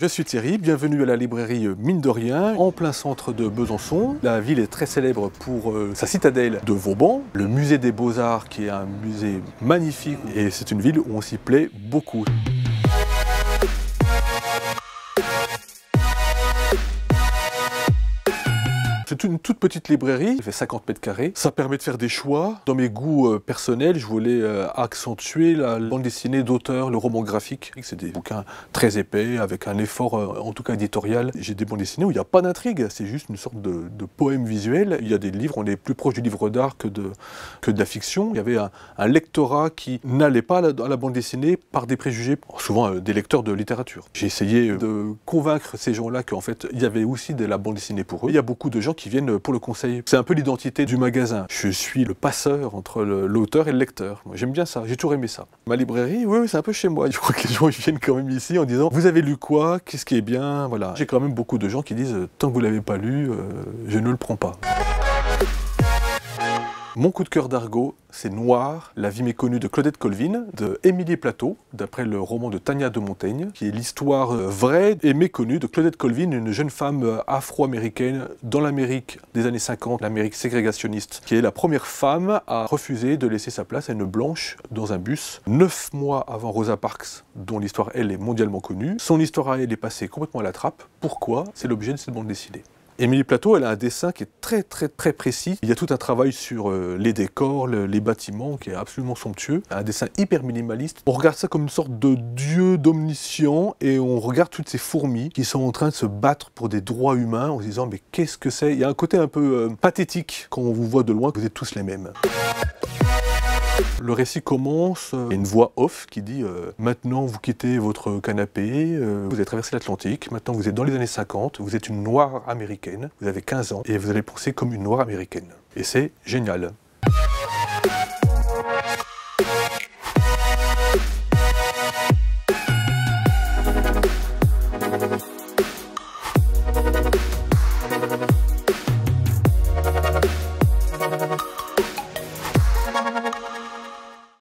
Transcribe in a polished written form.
Je suis Thierry, bienvenue à la librairie Mine de Rien, en plein centre de Besançon. La ville est très célèbre pour sa citadelle de Vauban, le musée des Beaux-Arts qui est un musée magnifique et c'est une ville où on s'y plaît beaucoup. C'est une toute petite librairie, elle fait 50 mètres carrés. Ça permet de faire des choix. Dans mes goûts personnels, je voulais accentuer la bande dessinée d'auteur, le roman graphique. C'est des bouquins très épais, avec un effort, en tout cas éditorial. J'ai des bandes dessinées où il n'y a pas d'intrigue, c'est juste une sorte de poème visuel. Il y a des livres, on est plus proche du livre d'art que de la fiction. Il y avait un lectorat qui n'allait pas à la bande dessinée par des préjugés, souvent des lecteurs de littérature. J'ai essayé de convaincre ces gens-là qu'en fait, il y avait aussi de la bande dessinée pour eux. Il y a beaucoup de gens qui viennent pour le conseil. C'est un peu l'identité du magasin. Je suis le passeur entre l'auteur et le lecteur. J'aime bien ça, j'ai toujours aimé ça. Ma librairie, oui, c'est un peu chez moi. Je crois que les gens viennent quand même ici en disant « Vous avez lu quoi? Qu'est-ce qui est bien ?» Voilà. J'ai quand même beaucoup de gens qui disent « Tant que vous ne l'avez pas lu, je ne le prends pas. » Mon coup de cœur d'argot, c'est Noir, la vie méconnue de Claudette Colvin, de Émilie Plateau, d'après le roman de Tania de Montaigne, qui est l'histoire vraie et méconnue de Claudette Colvin, une jeune femme afro-américaine dans l'Amérique des années 50, l'Amérique ségrégationniste, qui est la première femme à refuser de laisser sa place à une blanche dans un bus, 9 mois avant Rosa Parks, dont l'histoire, elle, est mondialement connue. Son histoire à elle est passée complètement à la trappe. Pourquoi? C'est l'objet de cette bande dessinée. Émilie Plateau, elle a un dessin qui est très précis. Il y a tout un travail sur les décors, les bâtiments, qui est absolument somptueux. Un dessin hyper minimaliste. On regarde ça comme une sorte de dieu d'omniscient et on regarde toutes ces fourmis qui sont en train de se battre pour des droits humains en se disant mais qu'est-ce que c'est? Il y a un côté un peu pathétique quand on vous voit de loin que vous êtes tous les mêmes. Le récit commence, il y a une voix off qui dit maintenant vous quittez votre canapé, vous avez traversé l'Atlantique, maintenant vous êtes dans les années 50, vous êtes une noire américaine, vous avez 15 ans et vous allez penser comme une noire américaine. Et c'est génial.